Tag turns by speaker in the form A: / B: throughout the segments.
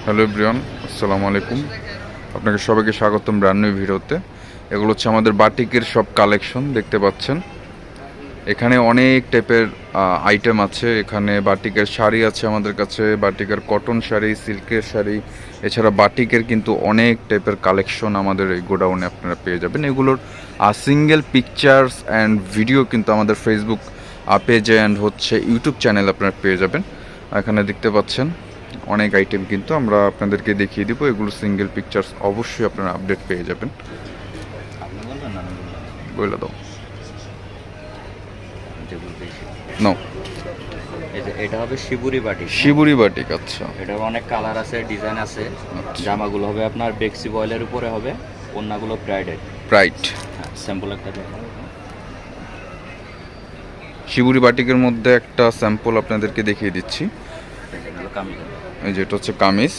A: Hello everyone, আসসালামু আলাইকুম। আপনাকে সবাইকে স্বাগতম ব্র্যান্ড নিউ ভিডিওতে। এগুলো হচ্ছে আমাদের বাটিকের সব কালেকশন দেখতে পাচ্ছেন। এখানে অনেক টাইপের আইটেম আছে। এখানে বাটিকের শাড়ি আছে আমাদের কাছে, বাটিকের কটন শাড়ি, সিল্কের শাড়ি, এছাড়া বাটিকের কিন্তু অনেক টাইপের কালেকশন আমাদের এই গোডাউনে আপনারা পেয়ে যাবেন। এগুলোর সিঙ্গেল পিকচার্স অ্যান্ড ভিডিও কিন্তু আমাদের ফেসবুক পেজে অ্যান্ড হচ্ছে ইউটিউব চ্যানেল আপনারা পেয়ে যাবেন। এখানে দেখতে পাচ্ছেন অনেক আইটেম কিন্তু আমরা আপনাদেরকে দেখিয়ে দিব। এগুলো সিঙ্গেল পিকচার্স অবশ্যই আপনারা আপডেট পেয়ে যাবেন। বলে দাও নো।
B: এটা হবে শিবুরি বাটিক।
A: শিবুরি বাটিক, আচ্ছা।
B: এটার অনেক কালার আছে, ডিজাইন আছে। জামাগুলো হবে আপনার বেক্সি বয়েলের উপরে হবে, ওড়নাগুলো ব্রাইডেড।
A: রাইট,
B: স্যাম্পল একটা
A: শিবুরি বাটিকের মধ্যে একটা স্যাম্পল আপনাদেরকে দেখিয়ে দিচ্ছি। এই যে এটা হচ্ছে কামিজ।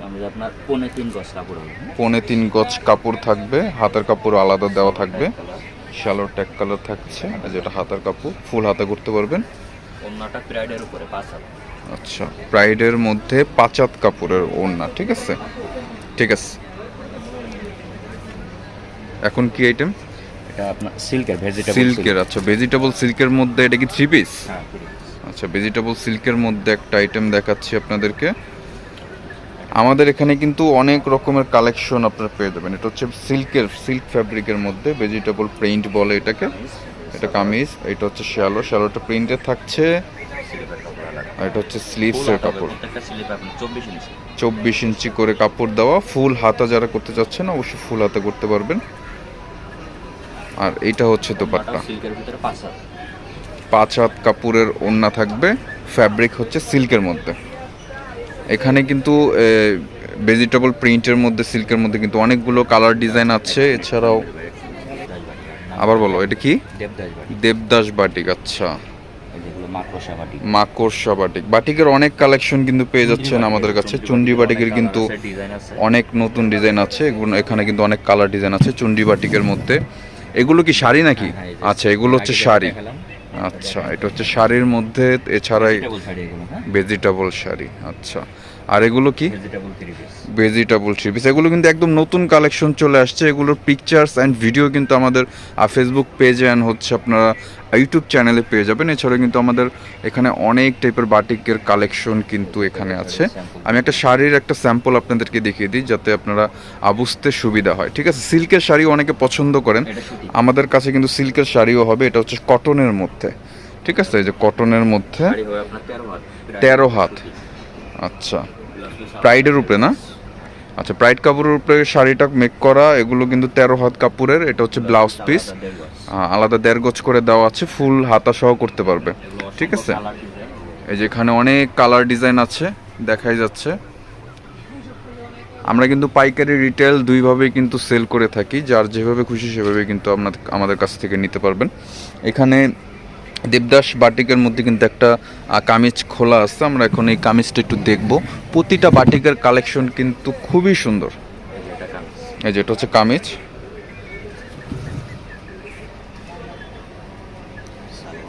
B: কামিজ আপনার 3.5 গজ কাপড় হবে।
A: 3.5 গজ কাপড় থাকবে, হাতের কাপড় আলাদা দেওয়া থাকবে। শ্যালো ট্যাগ কালার থাকছে, যেটা হাতের কাপড় ফুল হাতে করতে পারবেন।
B: ওড়নাটা প্রাইডের উপরে 5 হাত।
A: আচ্ছা, প্রাইডের মধ্যে 5 হাত কাপড়ের ওড়না, ঠিক আছে ঠিক আছে। এখন কি আইটেম?
B: এটা আপনার সিল্কের, ভেজিটেবল
A: সিল্কের। আচ্ছা, ভেজিটেবল সিল্কের মধ্যে এটা কি 3 পিস?
B: হ্যাঁ।
A: আচ্ছা, ভেজিটেবল সিল্কের মধ্যে একটা আইটেম দেখাচ্ছি আপনাদেরকে। আমাদের এখানে কিন্তু অনেক রকমের কালেকশন আপনারা পেয়ে যাবেন। এটা হচ্ছে সিল্ক ফ্যাব্রিকের মধ্যে ভেজিটেবল প্রিন্ট বলে এটাকে। এটা কামিজ, এটা হচ্ছে শ্যালোটা প্রিন্টের থাকছে। আর এটা হচ্ছে স্লিভসের কাপড়, 24 ইঞ্চি করে কাপড় দেওয়া। ফুল হাতা যারা করতে চাচ্ছেন অবশ্যই ফুল হাতা করতে পারবেন। আর এইটা হচ্ছে দোপাট্টা, 5 হাত কাপড়ের ওড়না থাকবে, ফ্যাব্রিক হচ্ছে সিল্কের মধ্যে। এখানে কিন্তু ভেজিটেবল প্রিন্টের মধ্যে সিল্কের মধ্যে কিন্তু অনেকগুলো কালার ডিজাইন আছে। এছাড়াও আবার বলো, এটা কি? দেবদাস বাটিক। আচ্ছা, মাকড়সা বাটিক। বাটিকের অনেক কালেকশন কিন্তু পেয়ে যাচ্ছেন আমাদের কাছে। চুন্ডি বাটিকের কিন্তু অনেক নতুন ডিজাইন আছে। এখানে কিন্তু অনেক কালার ডিজাইন আছে চুন্ডি বাটিকের মধ্যে। এগুলো কি শাড়ি নাকি? আচ্ছা, এগুলো হচ্ছে শাড়ি। আচ্ছা, এটা হচ্ছে শাড়ির মধ্যে। এছাড়াই ভেজিটেবল শাড়ি। আচ্ছা, আর এগুলো কি? Vegetable three piece. এগুলো কিন্তু একদম নতুন কালেকশন চলে আসছে। এগুলোর পিকচার্স অ্যান্ড ভিডিও কিন্তু আমাদের ফেসবুক পেজে অ্যান্ড হচ্ছে আপনারা ইউটিউব চ্যানেলে পেয়ে যাবেন। এছাড়াও কিন্তু আমাদের এখানে অনেক টাইপের বাটিকের কালেকশন কিন্তু এখানে আছে। আমি একটা শাড়ির একটা স্যাম্পল আপনাদেরকে দেখিয়ে দিই যাতে আপনারা বুঝতে সুবিধা হয়, ঠিক আছে। সিল্কের শাড়ি অনেকে পছন্দ করেন, আমাদের কাছে কিন্তু সিল্কের শাড়িও হবে। এটা হচ্ছে কটনের মধ্যে, ঠিক আছে। এই যে কটনের মধ্যে 13 হাত। আচ্ছা, প্রাইডের উপরে না? আচ্ছা, প্রাইড কাপড়ের উপরে শাড়িটা মেক করা। এগুলো কিন্তু 13 হাত কাপড়ের। এটা হচ্ছে ব্লাউজ পিস, আলাদা 1.5 গজ করে দেওয়া আছে, ফুল হাতা সহ করতে পারবে, ঠিক আছে। এই যে এখানে অনেক কালার ডিজাইন আছে, দেখাই যাচ্ছে। আমরা কিন্তু পাইকারি রিটেল দুইভাবেই কিন্তু সেল করে থাকি। যার যেভাবে খুশি সেভাবে কিন্তু আমাদের কাছ থেকে নিতে পারবেন। এখানে দেবদাস বাটিকের মধ্যে কিন্তু একটা কামিজ খোলা আছে। আমরা এখন এই কামিজটা একটু দেখব। প্রতিটা বাটিকের কালেকশন কিন্তু খুবই সুন্দর। এই যে এটা হচ্ছে কামিজ।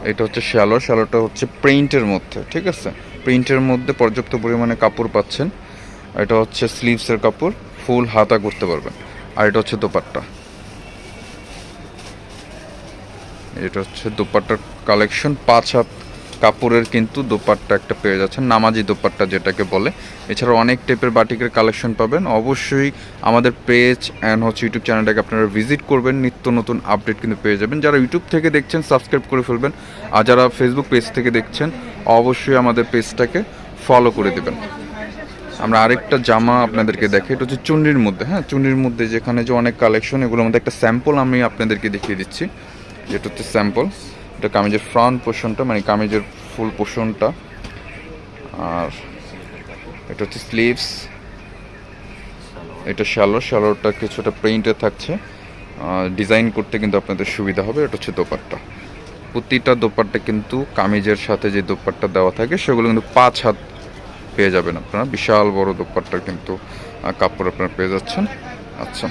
A: এটা হচ্ছে শ্যালোটা হচ্ছে প্রিন্টের মধ্যে, ঠিক আছে। প্রিন্টের মধ্যে পর্যাপ্ত পরিমাণে কাপড় পাচ্ছেন। এটা হচ্ছে স্লিভসের কাপড়, ফুল হাতা করতে পারবেন। আর এটা হচ্ছে দোপাট্টা। এটা হচ্ছে দোপাট্টার কালেকশন। 5 হাত কাপড়ের কিন্তু দোপাট্টা একটা পেয়ে যাচ্ছেন, নামাজি দোপাট্টা যেটাকে বলে। এছাড়া অনেক টাইপের বাটিকের কালেকশন পাবেন। অবশ্যই আমাদের পেজ অ্যান্ড হচ্ছে ইউটিউব চ্যানেলটাকে আপনারা ভিজিট করবেন, নিত্য নতুন আপডেট কিন্তু পেয়ে যাবেন। যারা ইউটিউব থেকে দেখছেন সাবস্ক্রাইব করে ফেলবেন, আর যারা ফেসবুক পেজ থেকে দেখছেন অবশ্যই আমাদের পেজটাকে ফলো করে দেবেন। আমরা আরেকটা জামা আপনাদেরকে দেখাই। এটা হচ্ছে চুন্ডির মধ্যে। হ্যাঁ, চুন্ডির মধ্যে যেখানে যে অনেক কালেকশন, এগুলোর মধ্যে একটা স্যাম্পল আমি আপনাদেরকে দেখিয়ে দিচ্ছি। যেটা হচ্ছে স্যাম্পল। এটা কামিজের ফ্রন্ট পোর্শনটা, মানে কামিজের ফুল পোর্শনটা। আর এটা হচ্ছে স্লিভস। এটা শ্যালোটা কিছুটা প্রিন্টে থাকছে, ডিজাইন করতে কিন্তু আপনাদের সুবিধা হবে। এটা হচ্ছে দোপাট্টা। প্রতিটা দোপাট্টা কিন্তু কামিজের সাথে যে দোপাট্টা দেওয়া থাকে সেগুলো কিন্তু 5 হাত পেয়ে যাবেন আপনারা। বিশাল বড় দোপাট্টা কিন্তু কাপড় আপনারা পেয়ে যাচ্ছেন। আচ্ছা।